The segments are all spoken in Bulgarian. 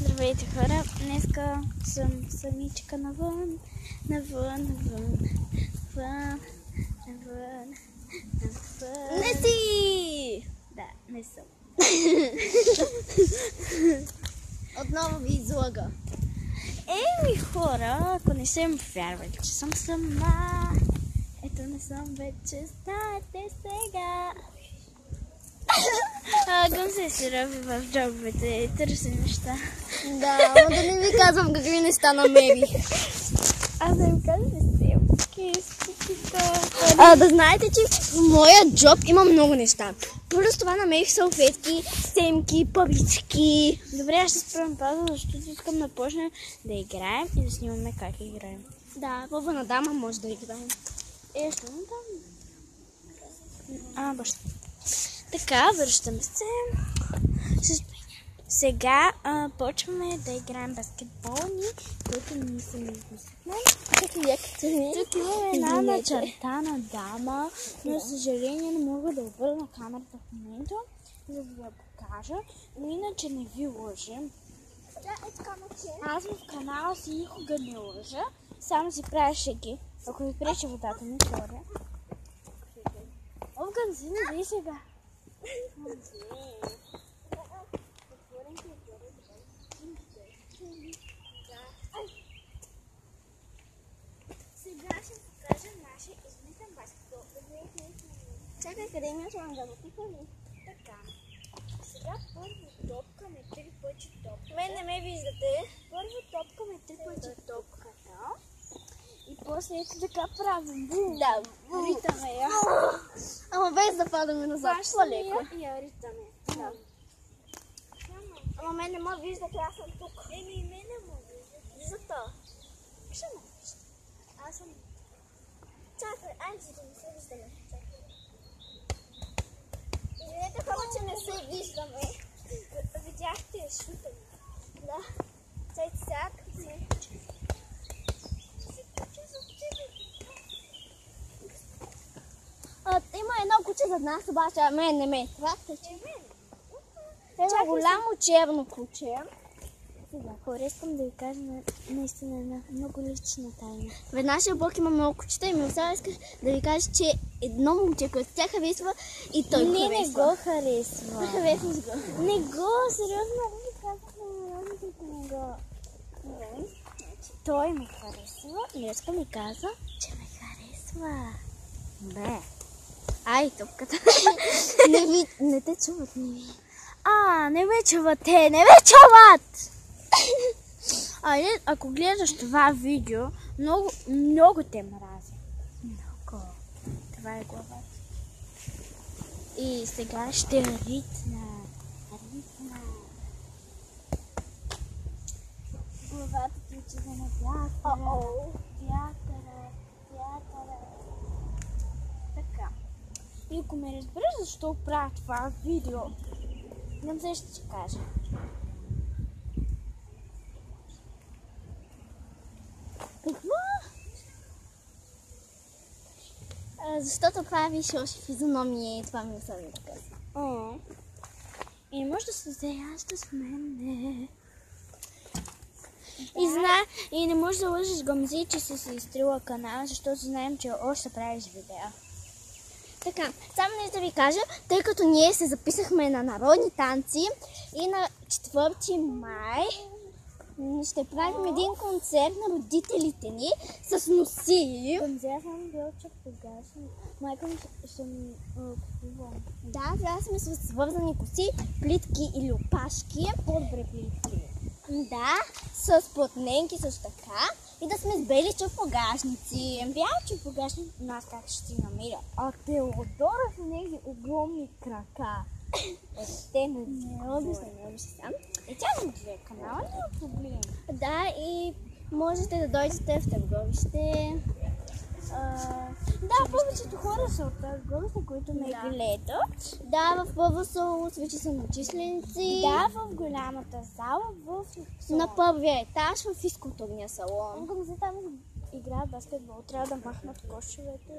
Здравейте, хора! Днеска съм самичка навън. Не си! Да, не съм. Отново ви излага. Еми, хора, ако не се ми вярвали, че съм сама, ето не съм вече, знаете сега. Гъм се роби в джобовете и търси неща. Да, но да не ви казвам какви неща намерих. Аз да им кажа Да знаете, че в моя джоб има много неща. Първо с това намерих салфетки, семки, павички. Добре, аз ще спрем пауза, защото искам да почнем да играем и да снимаме как играем. Да, във на дама може да играем. Що на дама? Баща. Така, връщаме се. Сега почваме да играем баскетболни, които ние сами измислихме. Тук имаме една начертана дама, но за съжаление не мога да обърна камерата в момента, за да я покажа, но иначе не ви лъжим. Аз в канала си никога не лъжа, само си правя шеги. Ако ви пречи водата ми, соря. Овган си, не дай сега. Сега ще покажа нашия измислен баскетбол. Чакай, къде ми отвам да го Така. Сега първо топкаме 3 пъти топката. Мен не ме виждате. Първо топкаме 3 пъти топката. И после ето така правим. Да, Ритаме я. Ама без да падаме назад. По-леко. И я ритаме. Да. Ама мен не ме виждате, аз съм тук. Еми и мен не ме виждате. Защо? Ще ме виждате. Аз съм... Чакай, айде да не се виждаме. Извинете, хора, че не се виждаме. Видяхте шута. Да. Чай сега. Има едно куче зад нас, обаче мен не ме. Това тече. Едно голямо черно куче. Сега, хора, искам да ви кажа наистина една много лична тайна. В нашия блок има много кучета и Милослава искаш да ви кажа, че едно момче, което тя харесва и той го харесва. Не го харесва. Харесваш го. Не го, сериозно, ви казах на родителите, не го. Той ме харесва и иска ми каза, че ме харесва. Бе. Ай, топката. Не те чуват, не ви. Не ме чуват те, не ме чуват! Ако гледаш това видео, много те мрази. Много. Това е главата. И сега ще ритна. Главата ти отиде на вятъра. Вятъра. Така. И ако ме разбереш защо правя това видео, не знам ще ти кажа. Какво? Защото правиш още физиономия и това ми особено така. И може да се заяжда с мен. И не можеш да лъжеш Гомзи, че си изтрила канала, защото знаем, че още правиш видео. Така, само нещо да ви кажа, тъй като ние се записахме на народни танци и на 4 май ще правим един концерт на родителите ни с носи. Гомзи, аз съм бил чепогашен. Майка ми ще ми купува. Да, трябва сме с свързани коси, плитки или опашки. По-добре плитки. Да, с платненки също така и да сме с бели чепогашници. Бял чепогашник у нас как ще ти намеря. А Теодора с неги огромни крака. Те не обиждам. И тя не гледа канала, няма проблем. Да, и можете да дойдете в Търговище. Да, повечето хора са от Търговище, които ме гледат. Да, в първо салон вече са на численици. Да, в голямата зала, на първия етаж в физкултурния салон. Гъмзи там играят баскетбол, трябва да махнат кошовете.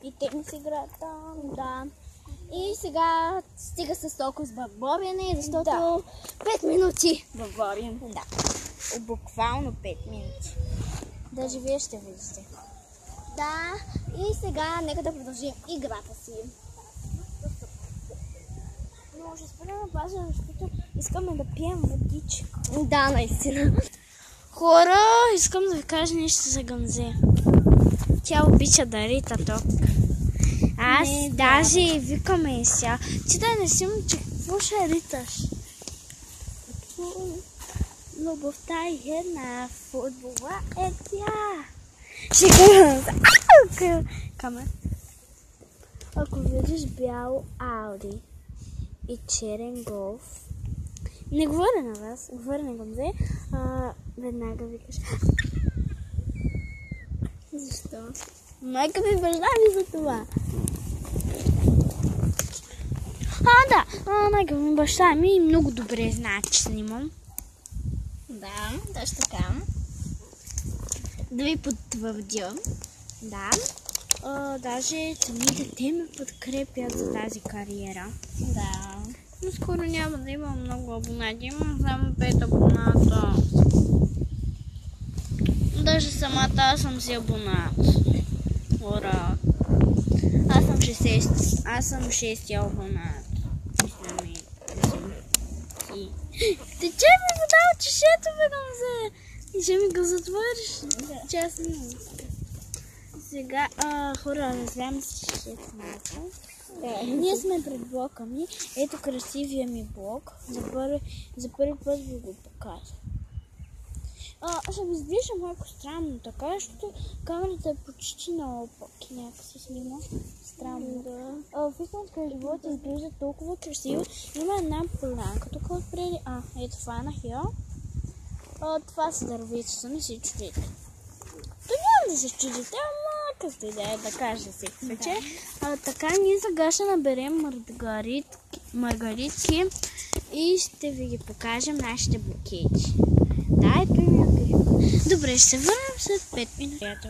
И те не си играят там. Да. И сега стига с толкова с бърборене, защото 5 минути бърборим. Да. Буквално 5 минути. Даже вие ще видите. Да, и сега нека да продължим играта си. Но ще спрем на база, защото искаме да пием водичка. Да, наистина. Хора, искам да ви кажа нещо за Гъмзе. Тя обича да рита ток. Аз даже викаме и ся. Ти да не си момче, какво ще риташ? Любовта е една, футбола е тя. Ще кажа. Камер. Ако видиш бял Ауди и черен Голф, не говоря на вас, говоря на Гъмзе, веднага викаш. Защо? Майка ми баща ми за това. Да, майка ми баща ми много добре знае, че снимам. Да, точно така. Да ви потвърдя. Да. Даже самите те ме подкрепят за тази кариера. Да. Но скоро няма да има много абонати. Имам само 5 абоната. Даже самата аз съм си абонат. Ура! Аз съм 6-ти абонат. Тече ми вода от чешето, бе, Гъмзе. И ще ми го затвориш. Честно. Сега, хора, разбирам си чешето малко. Ние сме пред блока ми. Ето красивия ми блок. За първи път ви го покажа. Ще ви изглежда малко странно така, защото камерата е почти наопак и някакси снима. Странно. Да. В истинския живот изглежда толкова красиво. Има една полянка тук отпреди. Ето фанах я. Това са дървицата, не си чудите. То няма да се чудите, ама късто идея да кажа си вече. Така ние сега ще наберем маргаритки и ще ви ги покажем нашите букети. Да, ето и маргаритка. Добре, ще се върнем след 5 минути.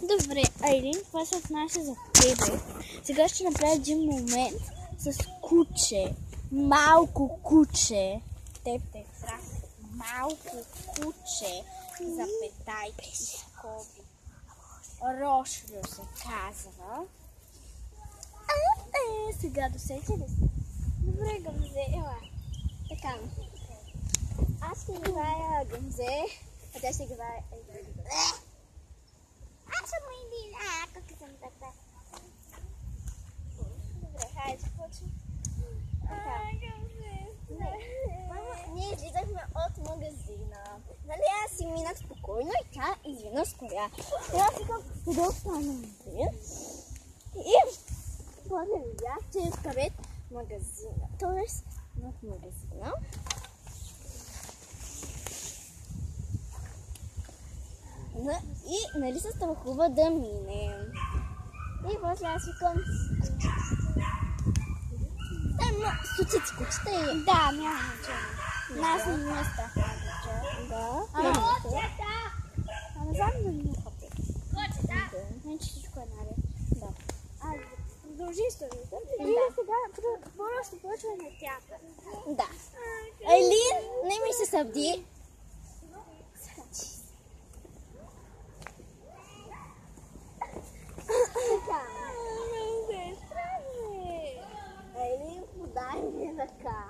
Добре, Айлин, това се отнася за тебе. Сега ще направя един момент с куче. Малко куче. Теб, малко куче. Запетайки, скоби. Рошлю се казва. Сега досети ли се? Добре, Гъмзе, ела. Така. Аз ще играя Гъмзе, а тя ще играе Аз съм Айлин, как съм така. Добре, хайде, започвам. Ние излизахме от магазина. Нали аз си минах спокойно и тя извина скоря. И аз викам, къде остана? И после видях, че е пред магазина. Тоест, в магазина. И нали се страхува да минем. И после аз викам, стотици кучета и... Да, няма значение. Нас не места. Да. Ама знам да не хапя. Не, че всичко е наред. Да. Продължи историята. И сега просто почваме театър. Да. Айлин, не ми се сърди. Айлин, подай ми ръка.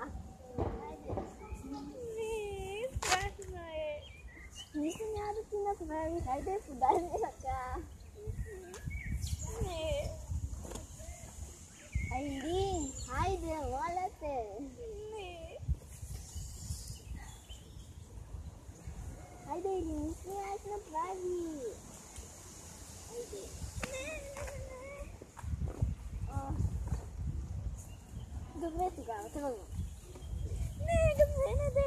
Не, страшно е. Нищо няма да ти направи. Хайде, подай ми ръка. Не. Айлин, хайде, моля те. Не. Хайде, Айлин, нищо няма да направи. Хайде. Добре тогава, тръгвам. Не,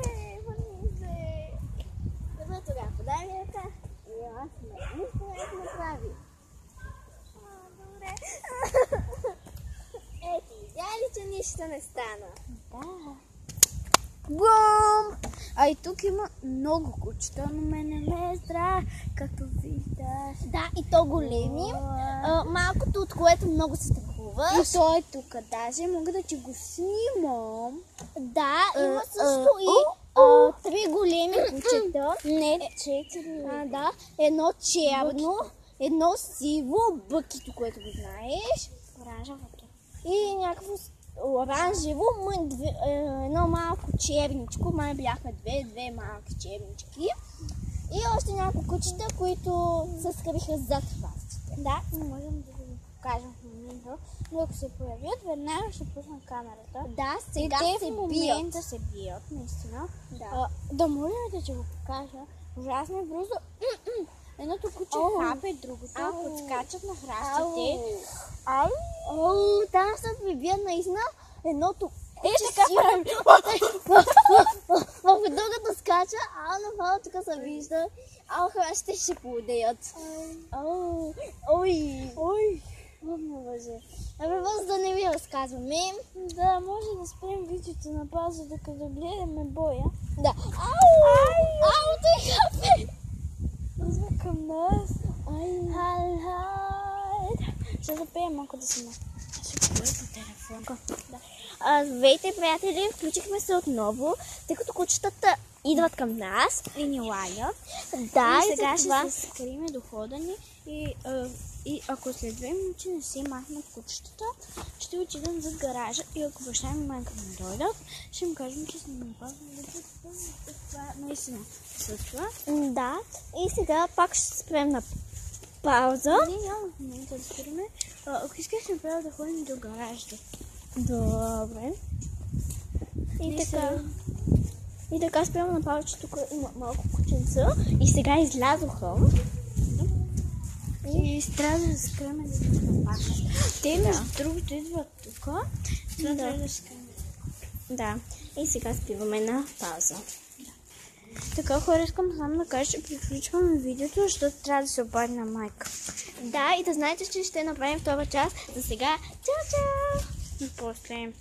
не върни се. Добре тогава, подай ми ръка. И аз нищо няма да направи. Добре. Ето, видя ли, че нищо не стана? Да. Бум! А и тук има много кучета, но мене не е страх, както виждаш. Да, и то големи. Малкото, от което много се страхува. идваш. И той е тук. Даже мога да ти го снимам. Да, има също и 3 големи кучета. Не, 4. Да, едно черно, едно сиво, бъкито, което го знаеш. Оранжевото. И някакво оранжево, едно малко черничко, май бяха две малки чернички. И още няколко кучета, които се скриха зад хвастите. Да, не можем да го покажем в момента, но ако се появят, веднага ще пусна камерата. Да, сега и те се в момента се бият, наистина. Да може ли да ти го покажа? Ужасно бързо. Едното куче хапе другото, подскачат на храстите. Там се прибият наистина едното така прави. в другата скача, направо тук се вижда, храстите ще поудеят. Ой. Боже. Просто да не ви разказваме. Да, може да спрем видеото на пауза, докато гледаме боя. Да. Той хапе! Идва към нас. Ще запеем малко да си ще говоря по телефон. Здравейте, приятели, включихме се отново, тъй като кучетата идват към нас. И ни лагат. Да, и сега това ще се скриме до хода ни и ако след 2 минути не си махнат кучетата, ще отидем зад гаража и ако баща ми и майка ми дойдат, ще им кажем, че сме напазвали това наистина случва. Да, и сега пак ще спрем на пауза. Ние няма в момента да спираме. Ако искаш направо да ходим до гаража. Добре. И така спрямо на пауза, че тук има малко кученца и сега излязоха. И трябва да се скриме да нападнат. Те между другото идват тук. Това трябва да се скриме. Да, и сега спиваме на пауза. Така, хора, искам само да кажа, че приключваме видеото, защото трябва да се обади на майка. Да, и да знаете, че ще направим втора част. За сега, чао! И после.